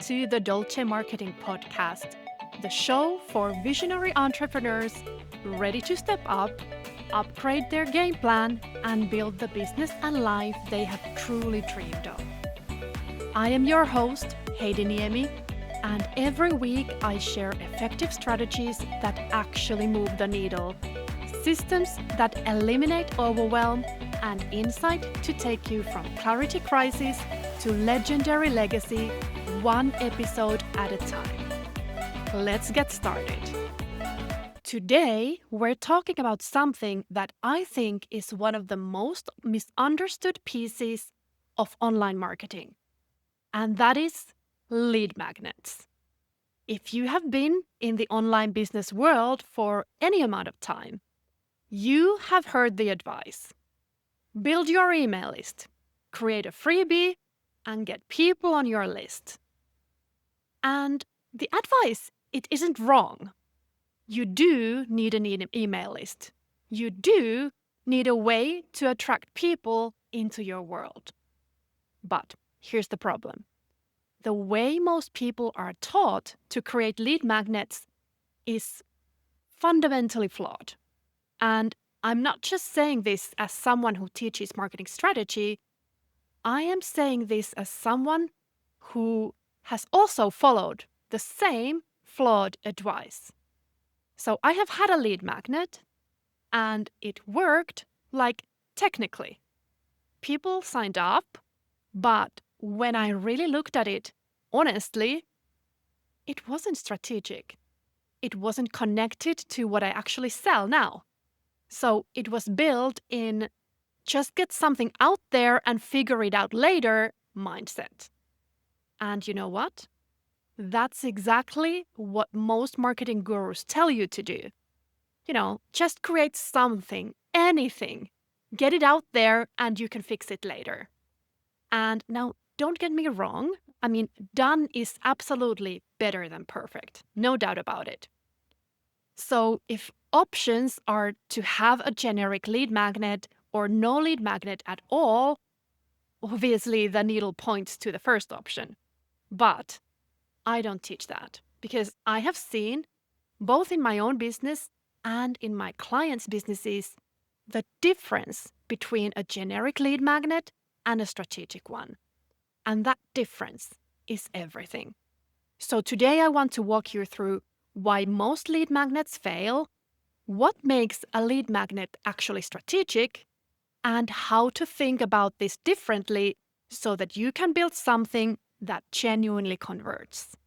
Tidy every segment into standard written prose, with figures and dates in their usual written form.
to the Dolce Marketing Podcast, the show for visionary entrepreneurs ready to step up, upgrade their game plan, and build the business and life they have truly dreamed of. I am your host, Heidi Niemi, and every week I share effective strategies that actually move the needle, systems that eliminate overwhelm, and insight to take you from clarity crisis to legendary legacy, one episode at a time. Let's get started. Today, we're talking about something that I think is one of the most misunderstood pieces of online marketing, and that is lead magnets. If you have been in the online business world for any amount of time, you have heard the advice. Build your email list, create a freebie, and get people on your list. And the advice, it isn't wrong. You do need an email list. You do need a way to attract people into your world. But here's the problem. The way most people are taught to create lead magnets is fundamentally flawed. And I'm not just saying this as someone who teaches marketing strategy. I am saying this as someone who has also followed the same flawed advice. So I have had a lead magnet, and it worked, like, technically. People signed up, but when I really looked at it, honestly, it wasn't strategic. It wasn't connected to what I actually sell now. So it was built in just get something out there and figure it out later mindset. And you know what? That's exactly what most marketing gurus tell you to do. Just create something, anything. Get it out there and you can fix it later. And now, don't get me wrong. I mean, done is absolutely better than perfect. No doubt about it. So if options are to have a generic lead magnet or no lead magnet at all, obviously the needle points to the first option. But I don't teach that because I have seen, both in my own business and in my clients' businesses, the difference between a generic lead magnet and a strategic one. And that difference is everything. So today I want to walk you through why most lead magnets fail, what makes a lead magnet actually strategic, and how to think about this differently so that you can build something that genuinely converts.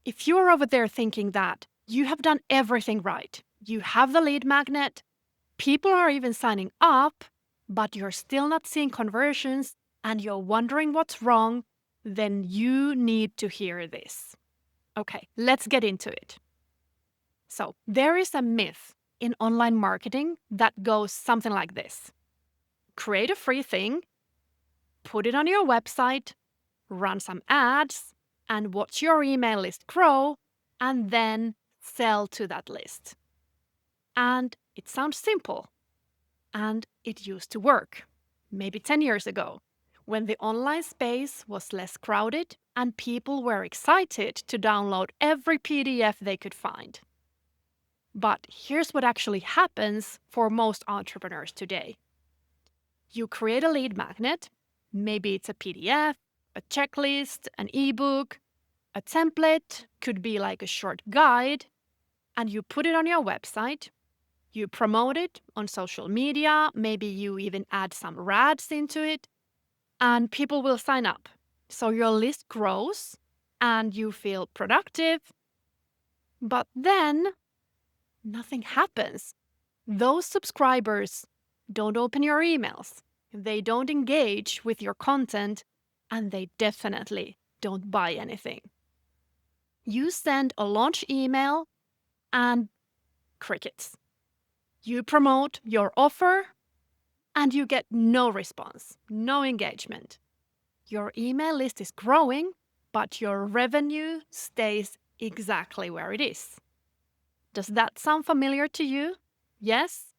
If you're over there thinking that you have done everything right, you have the lead magnet, people are even signing up, but you're still not seeing conversions and you're wondering what's wrong, then you need to hear this. Okay, let's get into it. So, there is a myth in online marketing that goes something like this. Create a free thing, put it on your website, run some ads, and watch your email list grow, and then sell to that list. And it sounds simple. And it used to work, maybe 10 years ago, when the online space was less crowded and people were excited to download every PDF they could find. But here's what actually happens for most entrepreneurs today. You create a lead magnet, maybe it's a PDF, a checklist, an ebook, a template, could be like a short guide, and you put it on your website. You promote it on social media, maybe you even add some ads into it, and people will sign up. So your list grows and you feel productive, but then nothing happens. Those subscribers don't open your emails, they don't engage with your content, and they definitely don't buy anything. You send a launch email and crickets. You promote your offer and you get no response, no engagement. Your email list is growing, but your revenue stays exactly where it is. Does that sound familiar to you? Yes?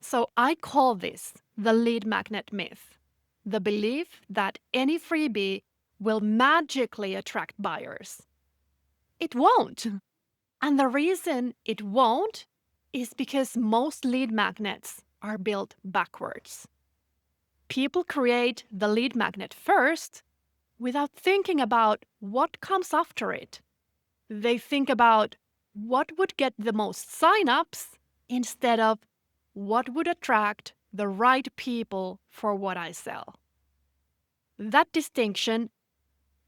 So I call this the lead magnet myth, the belief that any freebie will magically attract buyers. It won't. And the reason it won't is because most lead magnets are built backwards. People create the lead magnet first without thinking about what comes after it. They think about what would get the most signups instead of what would attract the right people for what I sell. That distinction,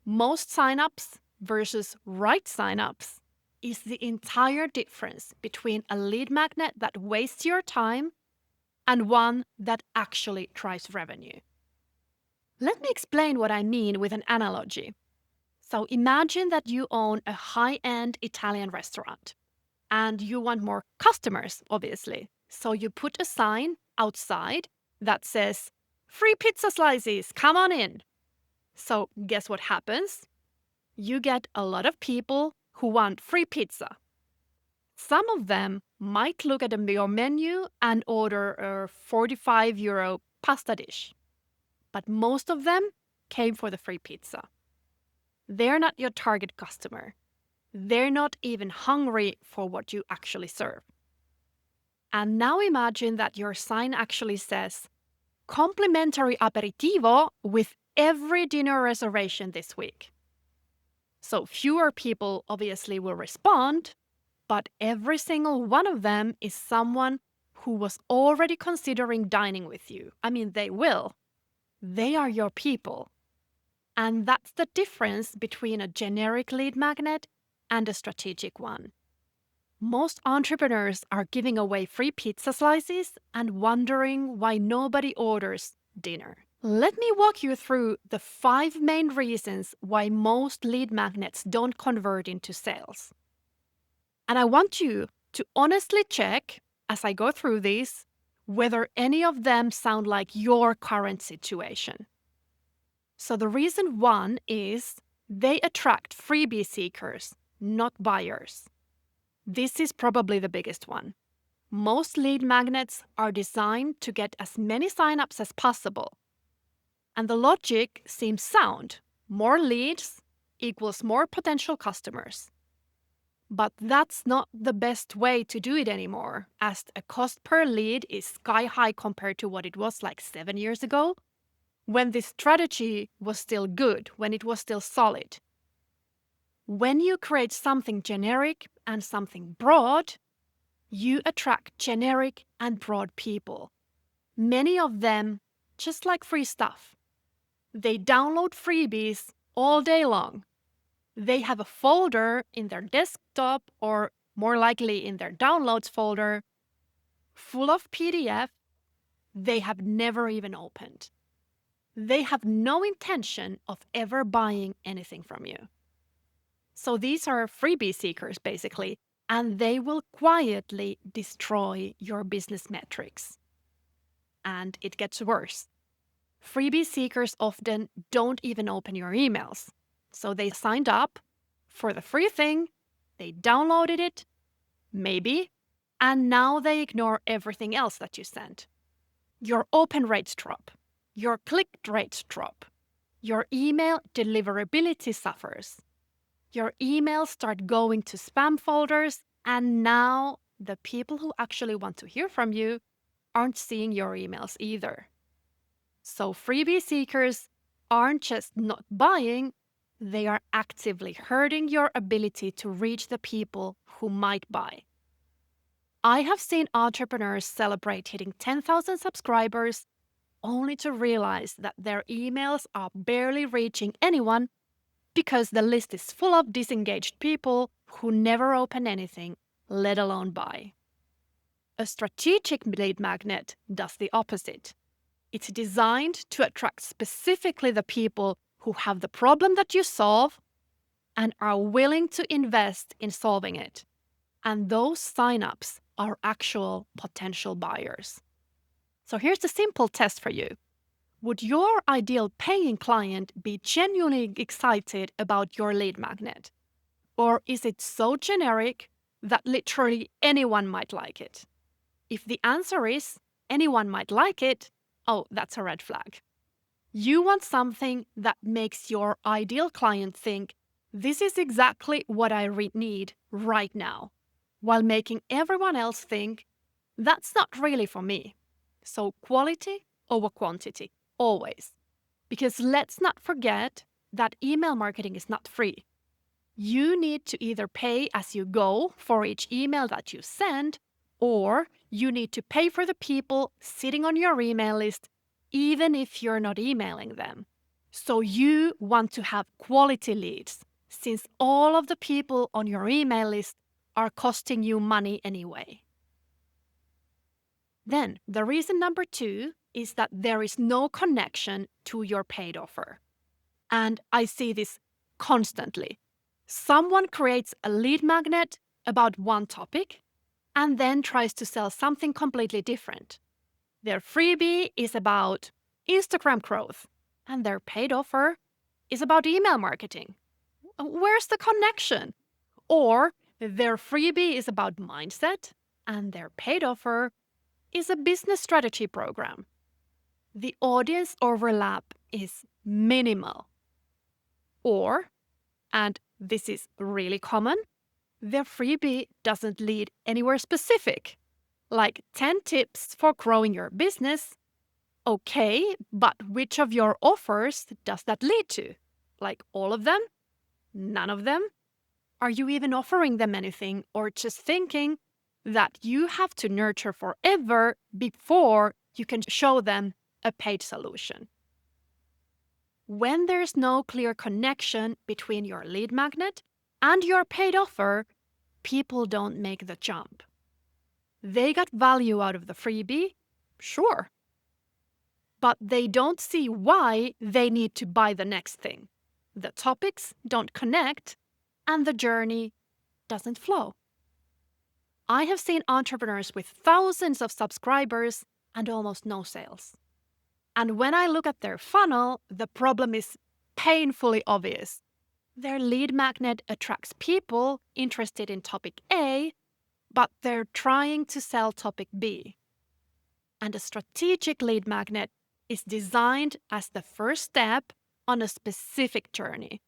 most signups versus right signups, is the entire difference between a lead magnet that wastes your time and one that actually drives revenue. Let me explain what I mean with an analogy. So imagine that you own a high-end Italian restaurant and you want more customers, obviously. So you put a sign outside that says, "Free pizza slices, come on in." So guess what happens? You get a lot of people who want free pizza. Some of them might look at your menu and order a 45 euro pasta dish. But most of them came for the free pizza. They're not your target customer. They're not even hungry for what you actually serve. And now imagine that your sign actually says, "Complimentary aperitivo with every dinner reservation this week." So fewer people obviously will respond, but every single one of them is someone who was already considering dining with you. I mean, they will. They are your people. And that's the difference between a generic lead magnet and a strategic one. Most entrepreneurs are giving away free pizza slices and wondering why nobody orders dinner. Let me walk you through the 5 main reasons why most lead magnets don't convert into sales. And I want you to honestly check, as I go through these, whether any of them sound like your current situation. So the reason 1 is they attract freebie seekers, not buyers. This is probably the biggest one. Most lead magnets are designed to get as many signups as possible. And the logic seems sound. More leads equals more potential customers. But that's not the best way to do it anymore, as a cost per lead is sky high compared to what it was like 7 years ago, when this strategy was still good, when it was still solid. When you create something generic and something broad, you attract generic and broad people. Many of them just like free stuff. They download freebies all day long. They have a folder in their desktop, or more likely in their downloads folder, full of PDF they have never even opened. They have no intention of ever buying anything from you. So these are freebie seekers, basically, and they will quietly destroy your business metrics. And it gets worse. Freebie seekers often don't even open your emails. So they signed up for the free thing, they downloaded it, maybe, and now they ignore everything else that you sent. Your open rates drop. Your click rates drop. Your email deliverability suffers. Your emails start going to spam folders, and now the people who actually want to hear from you aren't seeing your emails either. So freebie seekers aren't just not buying, they are actively hurting your ability to reach the people who might buy. I have seen entrepreneurs celebrate hitting 10,000 subscribers only to realize that their emails are barely reaching anyone because the list is full of disengaged people who never open anything, let alone buy. A strategic lead magnet does the opposite. It's designed to attract specifically the people who have the problem that you solve and are willing to invest in solving it. And those signups are actual potential buyers. So here's a simple test for you. Would your ideal paying client be genuinely excited about your lead magnet? Or is it so generic that literally anyone might like it? If the answer is anyone might like it, oh, that's a red flag. You want something that makes your ideal client think, this is exactly what I need right now, while making everyone else think, that's not really for me. So quality over quantity, always. Because let's not forget that email marketing is not free. You need to either pay as you go for each email that you send, or you need to pay for the people sitting on your email list, even if you're not emailing them. So you want to have quality leads, since all of the people on your email list are costing you money anyway. Then, the reason number 2 is that there is no connection to your paid offer. And I see this constantly. Someone creates a lead magnet about one topic and then tries to sell something completely different. Their freebie is about Instagram growth, and their paid offer is about email marketing. Where's the connection? Or their freebie is about mindset, and their paid offer is a business strategy program. The audience overlap is minimal. Or, and this is really common, their freebie doesn't lead anywhere specific, like 10 tips for growing your business. Okay, but which of your offers does that lead to? Like all of them? None of them? Are you even offering them anything, or just thinking that you have to nurture forever before you can show them a paid solution? When there's no clear connection between your lead magnet and your paid offer, people don't make the jump. They got value out of the freebie, sure, but they don't see why they need to buy the next thing. The topics don't connect, and the journey doesn't flow. I have seen entrepreneurs with thousands of subscribers and almost no sales. And when I look at their funnel, the problem is painfully obvious. Their lead magnet attracts people interested in topic A, but they're trying to sell topic B. And a strategic lead magnet is designed as the first step on a specific journey.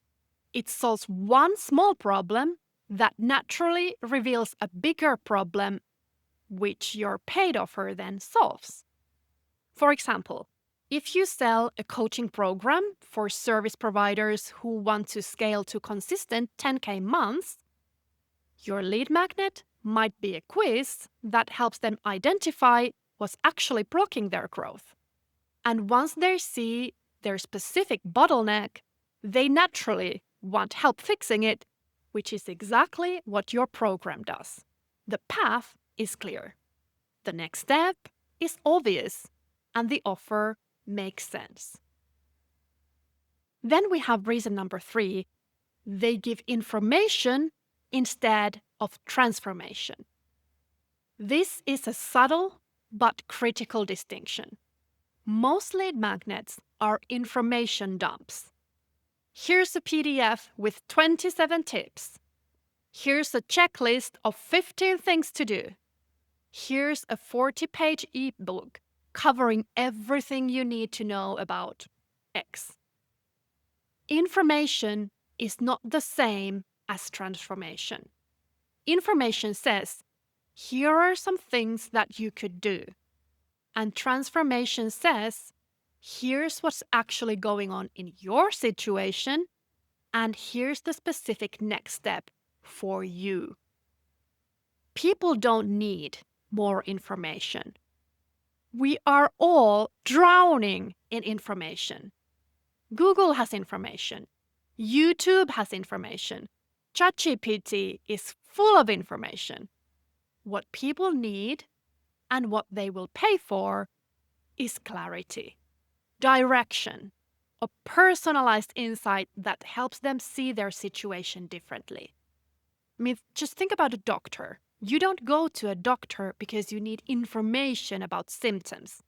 It solves one small problem that naturally reveals a bigger problem, which your paid offer then solves. For example, if you sell a coaching program for service providers who want to scale to consistent 10K months, your lead magnet might be a quiz that helps them identify what's actually blocking their growth. And once they see their specific bottleneck, they naturally want help fixing it, which is exactly what your program does. The path is clear. The next step is obvious, and the offer makes sense. Then we have reason number 3. They give information instead of transformation. This is a subtle but critical distinction. Most lead magnets are information dumps. Here's a PDF with 27 tips. Here's a checklist of 15 things to do. Here's a 40-page ebook covering everything you need to know about X. Information is not the same as transformation. Information says, here are some things that you could do. And transformation says, here's what's actually going on in your situation, and here's the specific next step for you. People don't need more information. We are all drowning in information. Google has information. YouTube has information. ChatGPT is full of information. What people need and what they will pay for is clarity, direction, a personalized insight that helps them see their situation differently. I mean, just think about a doctor. You don't go to a doctor because you need information about symptoms.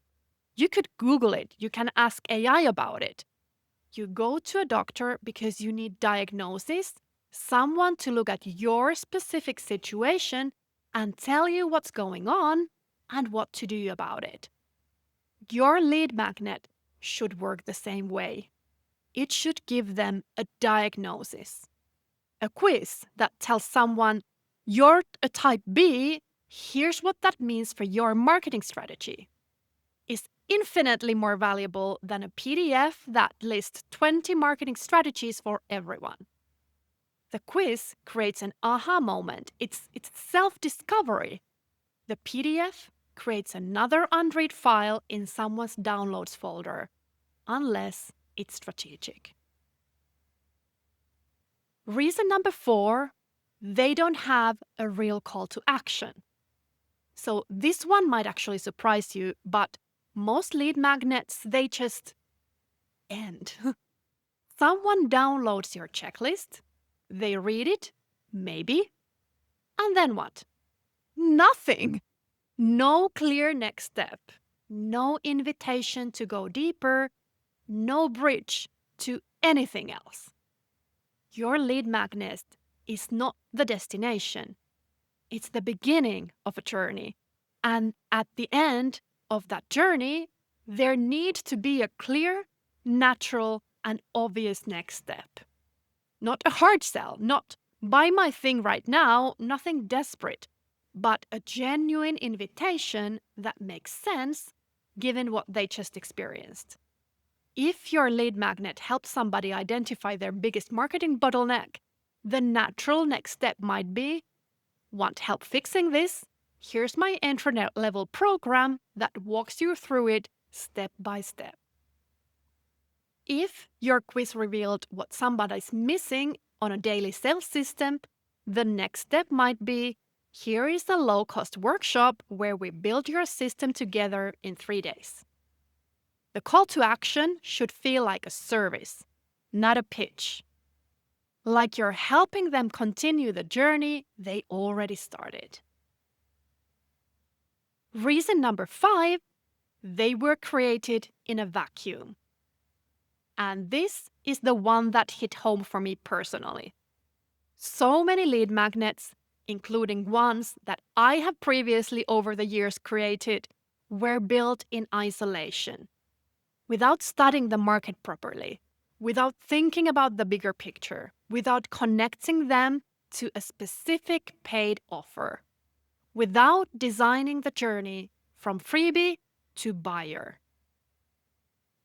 You could Google it. You can ask AI about it. You go to a doctor because you need diagnosis, someone to look at your specific situation and tell you what's going on and what to do about it. Your lead magnet should work the same way. It should give them a diagnosis. A quiz that tells someone, you're a type B, here's what that means for your marketing strategy, is infinitely more valuable than a PDF that lists 20 marketing strategies for everyone. The quiz creates an aha moment. It's self-discovery. The PDF creates another unread file in someone's downloads folder, unless it's strategic. Reason number 4, they don't have a real call to action. So this one might actually surprise you, but most lead magnets, they just end. Someone downloads your checklist, they read it, maybe, and then what? Nothing. No clear next step, no invitation to go deeper, no bridge to anything else. Your lead magnet is not the destination. It's the beginning of a journey. And at the end of that journey, there needs to be a clear, natural, and obvious next step. Not a hard sell, not buy my thing right now, nothing desperate, but a genuine invitation that makes sense given what they just experienced. If your lead magnet helps somebody identify their biggest marketing bottleneck, the natural next step might be, want help fixing this? Here's my entry-level program that walks you through it step by step. If your quiz revealed what somebody's missing on a daily sales system, the next step might be, here is a low-cost workshop where we build your system together in 3 days. The call to action should feel like a service, not a pitch. Like you're helping them continue the journey they already started. Reason number 5, they were created in a vacuum. And this is the one that hit home for me personally. So many lead magnets, including ones that I have previously over the years created, were built in isolation, without studying the market properly, without thinking about the bigger picture, without connecting them to a specific paid offer, without designing the journey from freebie to buyer.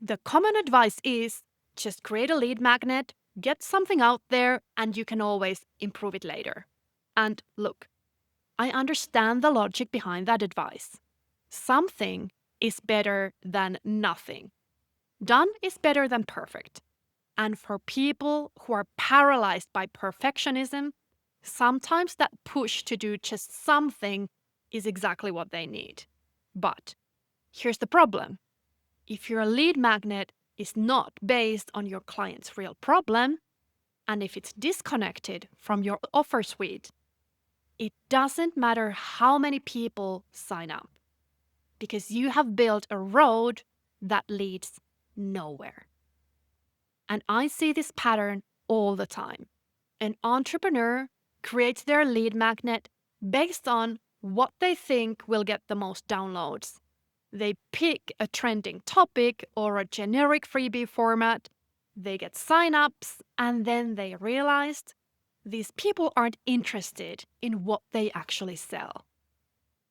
The common advice is just create a lead magnet, get something out there, and you can always improve it later. And look, I understand the logic behind that advice. Something is better than nothing. Done is better than perfect. And for people who are paralyzed by perfectionism, sometimes that push to do just something is exactly what they need. But here's the problem. If your lead magnet is not based on your client's real problem, and if it's disconnected from your offer suite, it doesn't matter how many people sign up, because you have built a road that leads nowhere. And I see this pattern all the time. An entrepreneur creates their lead magnet based on what they think will get the most downloads. They pick a trending topic or a generic freebie format, they get signups, and then they realized these people aren't interested in what they actually sell.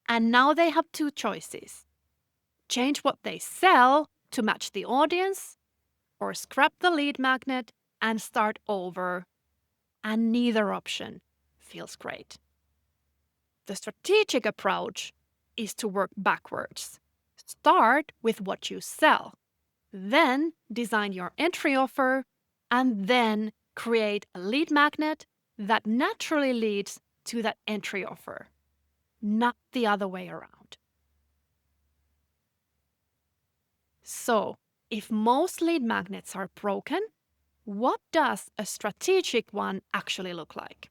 And now they have 2 choices. Change what they sell to match the audience, or scrap the lead magnet and start over. And neither option feels great. The strategic approach is to work backwards. Start with what you sell, then design your entry offer, and then create a lead magnet that naturally leads to that entry offer, not the other way around. So, if most lead magnets are broken, what does a strategic one actually look like?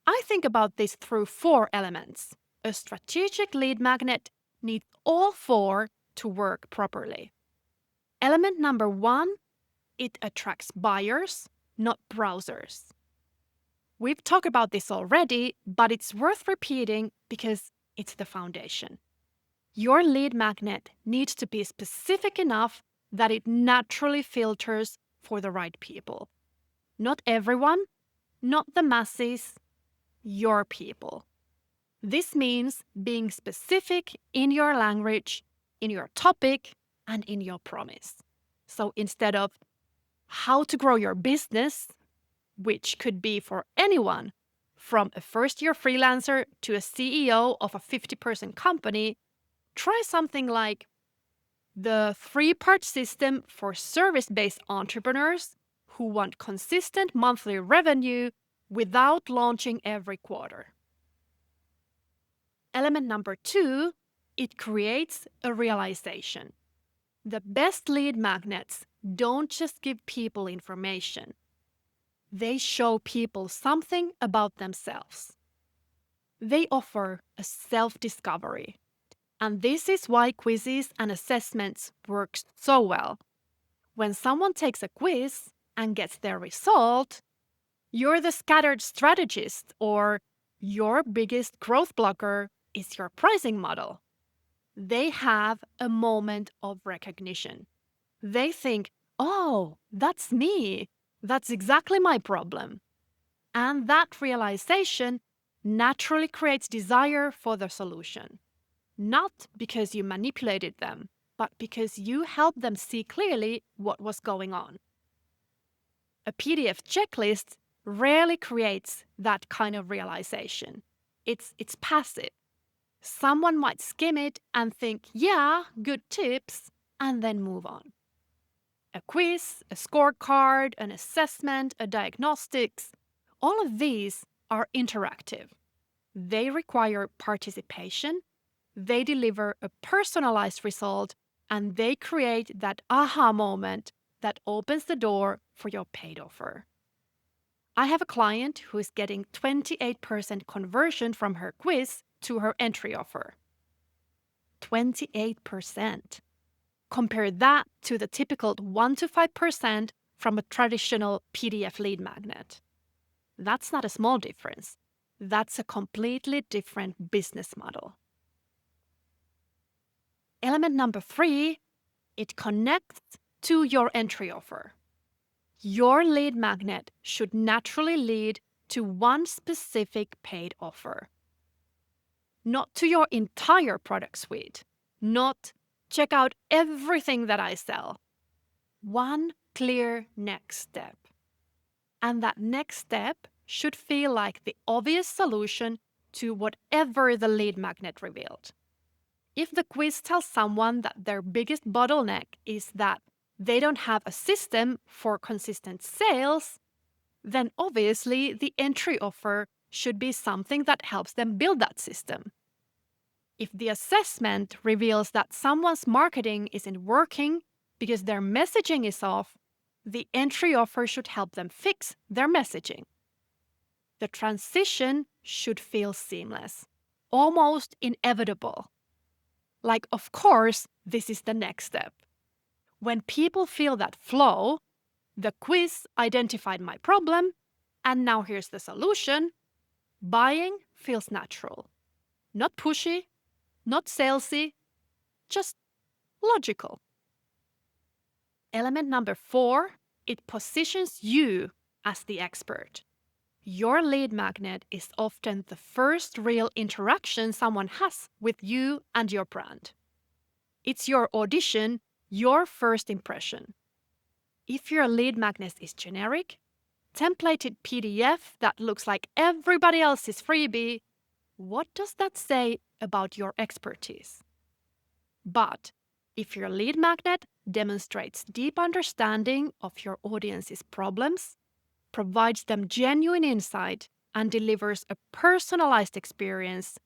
I think about this through 4 elements. A strategic lead magnet needs all 4 to work properly. Element number 1, it attracts buyers, not browsers. We've talked about this already, but it's worth repeating because it's the foundation. Your lead magnet needs to be specific enough that it naturally filters for the right people. Not everyone, not the masses, your people. This means being specific in your language, in your topic, and in your promise. So instead of how to grow your business, which could be for anyone from a first year freelancer to a CEO of a 50-person company, try something like the 3-part system for service based entrepreneurs who want consistent monthly revenue without launching every quarter. Element number 2, it creates a realization. The best lead magnets don't just give people information. They show people something about themselves. They offer a self-discovery. And this is why quizzes and assessments work so well. When someone takes a quiz and gets their result, you're the scattered strategist, or your biggest growth blocker is your pricing model. They have a moment of recognition. They think, oh, that's me. That's exactly my problem. And that realization naturally creates desire for the solution. Not because you manipulated them, but because you helped them see clearly what was going on. A PDF checklist rarely creates that kind of realization. It's passive. Someone might skim it and think, yeah, good tips, and then move on. A quiz, a scorecard, an assessment, a diagnostics, all of these are interactive. They require participation, they deliver a personalized result, and they create that aha moment that opens the door for your paid offer. I have a client who is getting 28% conversion from her quiz to her entry offer. 28%. Compare that to the typical 1 to 5% from a traditional PDF lead magnet. That's not a small difference. That's a completely different business model. Element number 3, it connects to your entry offer. Your lead magnet should naturally lead to one specific paid offer. Not to your entire product suite. Not check out everything that I sell. One clear next step. And that next step should feel like the obvious solution to whatever the lead magnet revealed. If the quiz tells someone that their biggest bottleneck is that they don't have a system for consistent sales, then obviously the entry offer should be something that helps them build that system. If the assessment reveals that someone's marketing isn't working because their messaging is off, the entry offer should help them fix their messaging. The transition should feel seamless, almost inevitable. Like, of course, this is the next step. When people feel that flow, the quiz identified my problem, and now here's the solution, buying feels natural. Not pushy, not salesy, just logical. Element number 4, it positions you as the expert. Your lead magnet is often the first real interaction someone has with you and your brand. It's your audition, your first impression. If your lead magnet is generic, templated PDF that looks like everybody else's freebie, what does that say about your expertise? But if your lead magnet demonstrates deep understanding of your audience's problems, provides them genuine insight, and delivers a personalized experience,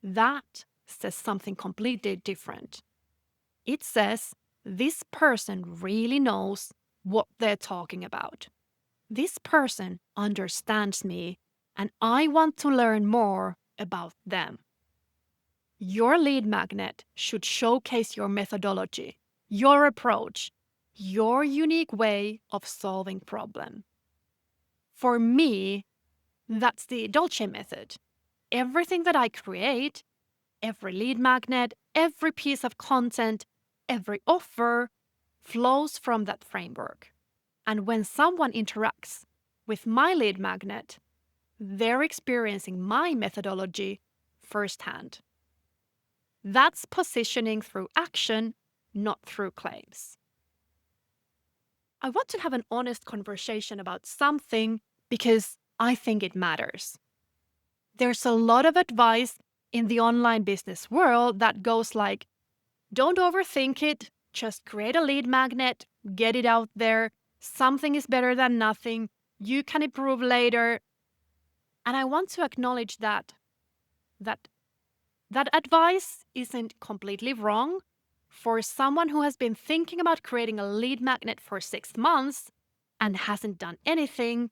that says something completely different. It says this person really knows what they're talking about. This person understands me, and I want to learn more about them. Your lead magnet should showcase your methodology, your approach, your unique way of solving problems. For me, that's the Dolce method. Everything that I create, every lead magnet, every piece of content, every offer flows from that framework. And when someone interacts with my lead magnet, they're experiencing my methodology firsthand. That's positioning through action, not through claims. I want to have an honest conversation about something because I think it matters. There's a lot of advice in the online business world that goes like, don't overthink it, just create a lead magnet, get it out there. Something is better than nothing. You can improve later. And I want to acknowledge that that advice isn't completely wrong. For someone who has been thinking about creating a lead magnet for 6 months and hasn't done anything,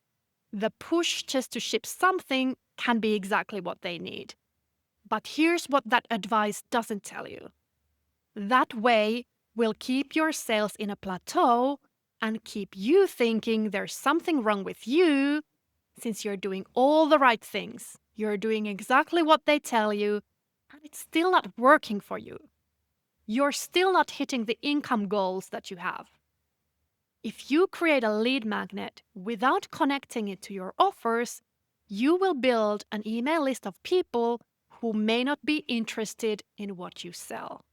the push just to ship something can be exactly what they need. But here's what that advice doesn't tell you. That way will keep your sales in a plateau and keep you thinking there's something wrong with you since you're doing all the right things. You're doing exactly what they tell you, and it's still not working for you. You're still not hitting the income goals that you have. If you create a lead magnet without connecting it to your offers, you will build an email list of people who may not be interested in what you sell.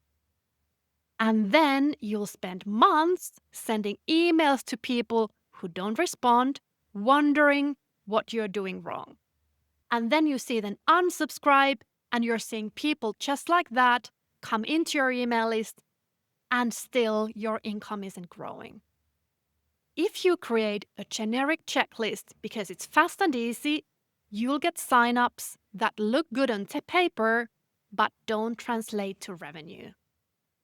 And then you'll spend months sending emails to people who don't respond, wondering what you're doing wrong. And then you see them unsubscribe, and you're seeing people just like that come into your email list, and still your income isn't growing. If you create a generic checklist because it's fast and easy, you'll get signups that look good on paper but don't translate to revenue.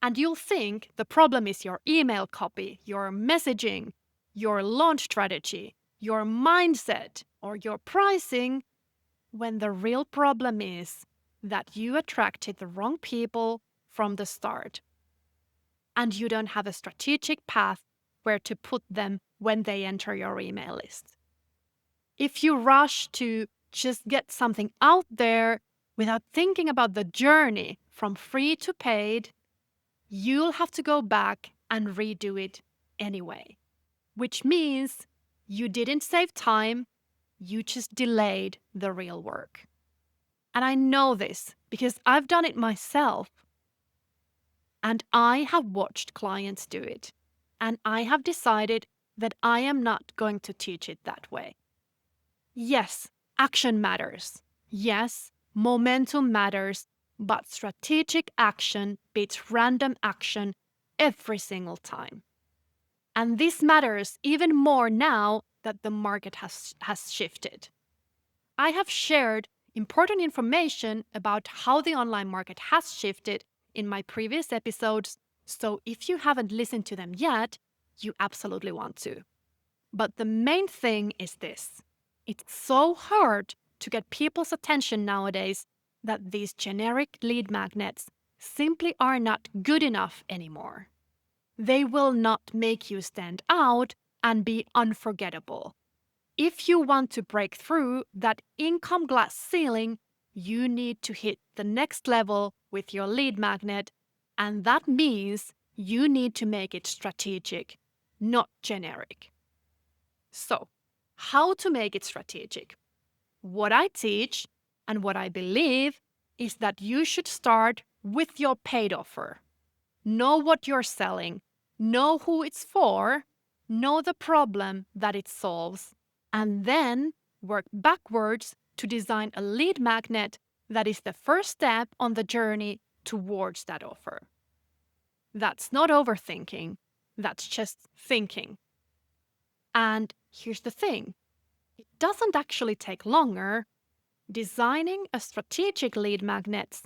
And you'll think the problem is your email copy, your messaging, your launch strategy, your mindset, or your pricing, when the real problem is that you attracted the wrong people from the start. And you don't have a strategic path where to put them when they enter your email list. If you rush to just get something out there without thinking about the journey from free to paid, you'll have to go back and redo it anyway, which means you didn't save time, you just delayed the real work. And I know this because I've done it myself. And I have watched clients do it. And I have decided that I am not going to teach it that way. Yes, action matters. Yes, momentum matters, but strategic action beats random action every single time. And this matters even more now that the market has shifted. I have shared important information about how the online market has shifted in my previous episodes, so if you haven't listened to them yet, you absolutely want to. But the main thing is this. It's so hard to get people's attention nowadays that these generic lead magnets simply are not good enough anymore. They will not make you stand out and be unforgettable. If you want to break through that income glass ceiling, you need to hit the next level with your lead magnet, and that means you need to make it strategic, not generic. So, how to make it strategic? What I teach and what I believe is that you should start with your paid offer. Know what you're selling, know who it's for, know the problem that it solves, and then work backwards to design a lead magnet that is the first step on the journey towards that offer. That's not overthinking, that's just thinking. And here's the thing, it doesn't actually take longer. Designing a strategic lead magnet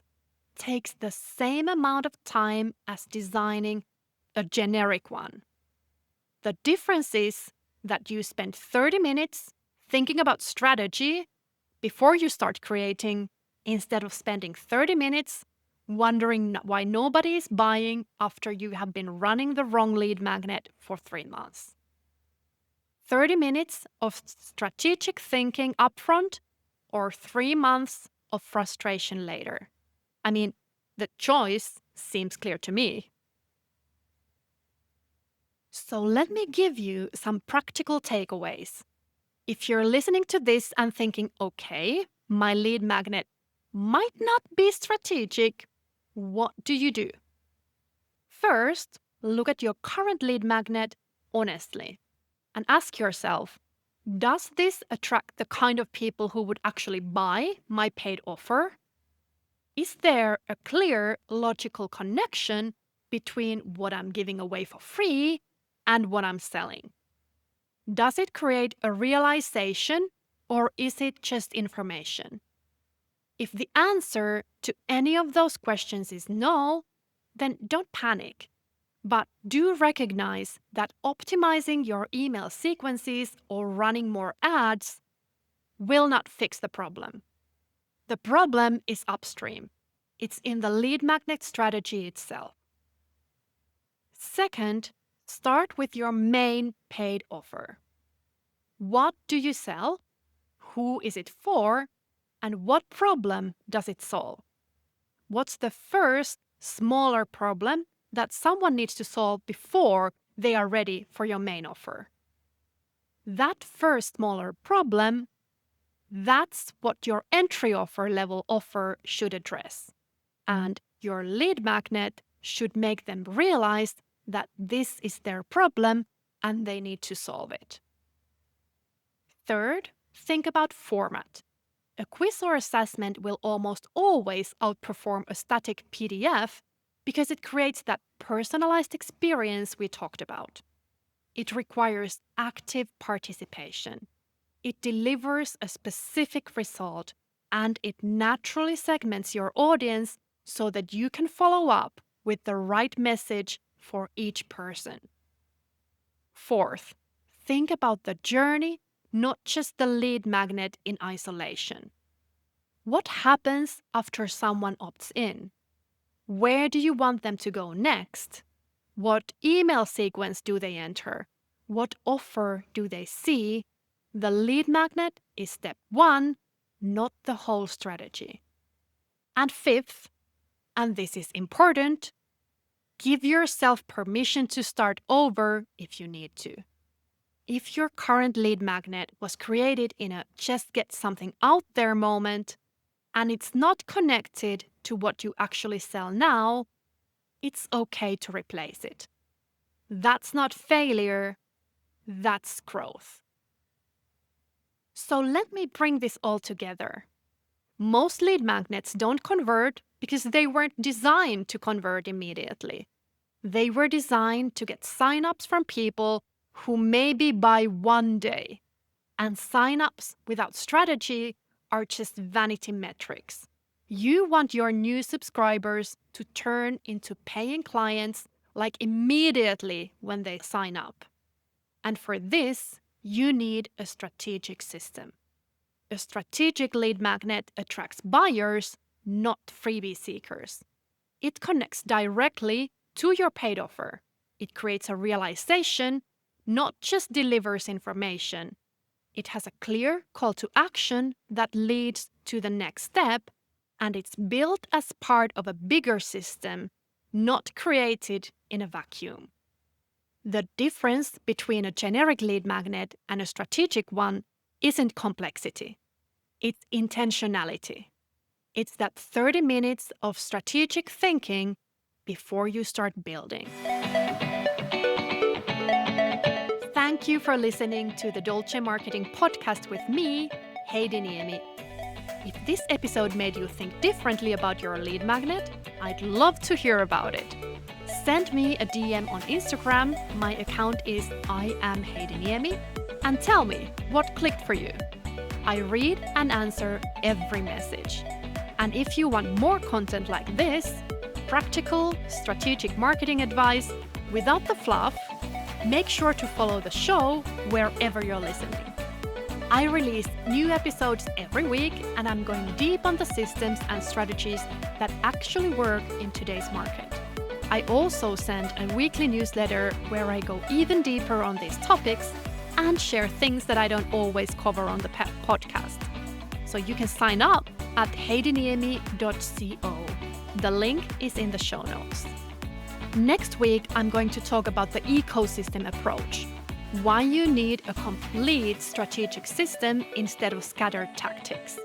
takes the same amount of time as designing a generic one. The difference is that you spend 30 minutes thinking about strategy before you start creating, instead of spending 30 minutes wondering why nobody is buying after you have been running the wrong lead magnet for 3 months. 30 minutes of strategic thinking upfront or 3 months of frustration later. I mean, the choice seems clear to me. So let me give you some practical takeaways. If you're listening to this and thinking, okay, my lead magnet might not be strategic, what do you do? First, look at your current lead magnet honestly and ask yourself, does this attract the kind of people who would actually buy my paid offer? Is there a clear logical connection between what I'm giving away for free and what I'm selling? Does it create a realization or is it just information? If the answer to any of those questions is no, then don't panic. But do recognize that optimizing your email sequences or running more ads will not fix the problem. The problem is upstream. It's in the lead magnet strategy itself. Second, start with your main paid offer. What do you sell? Who is it for? And what problem does it solve? What's the first, smaller problem that someone needs to solve before they are ready for your main offer? That first smaller problem, that's what your entry offer level offer should address. And your lead magnet should make them realize that this is their problem and they need to solve it. Third, think about format. A quiz or assessment will almost always outperform a static PDF because it creates that personalized experience we talked about. It requires active participation. It delivers a specific result and it naturally segments your audience so that you can follow up with the right message for each person. Fourth, think about the journey, not just the lead magnet in isolation. What happens after someone opts in? Where do you want them to go next? What email sequence do they enter? What offer do they see? The lead magnet is step one, not the whole strategy. And fifth, and this is important, give yourself permission to start over if you need to. If your current lead magnet was created in a just get something out there moment, and it's not connected to what you actually sell now, it's okay to replace it. That's not failure, that's growth. So let me bring this all together. Most lead magnets don't convert because they weren't designed to convert immediately. They were designed to get signups from people who maybe buy one day. And signups without strategy are just vanity metrics. You want your new subscribers to turn into paying clients like immediately when they sign up. And for this, you need a strategic system. A strategic lead magnet attracts buyers, not freebie seekers. It connects directly to your paid offer. It creates a realization, not just delivers information. It has a clear call to action that leads to the next step, and it's built as part of a bigger system, not created in a vacuum. The difference between a generic lead magnet and a strategic one isn't complexity. It's intentionality. It's that 30 minutes of strategic thinking before you start building. Thank you for listening to the Dolce Marketing Podcast with me, Heidi Niemi. If this episode made you think differently about your lead magnet, I'd love to hear about it. Send me a DM on Instagram, my account is IamHeidiNiemi, and tell me what clicked for you. I read and answer every message. And if you want more content like this, practical, strategic marketing advice without the fluff, make sure to follow the show wherever you're listening. I release new episodes every week, and I'm going deep on the systems and strategies that actually work in today's market. I also send a weekly newsletter where I go even deeper on these topics and share things that I don't always cover on the podcast. So you can sign up at heidiniemi.co. The link is in the show notes. Next week, I'm going to talk about the ecosystem approach, why you need a complete strategic system instead of scattered tactics.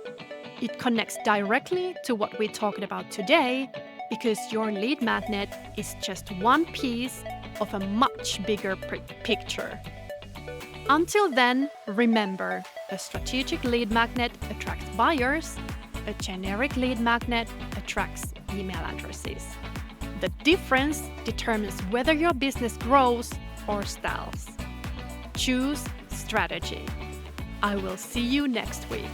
It connects directly to what we're talking about today because your lead magnet is just one piece of a much bigger picture. Until then, remember, a strategic lead magnet attracts buyers, a generic lead magnet attracts email addresses. The difference determines whether your business grows or stalls. Choose strategy. I will see you next week.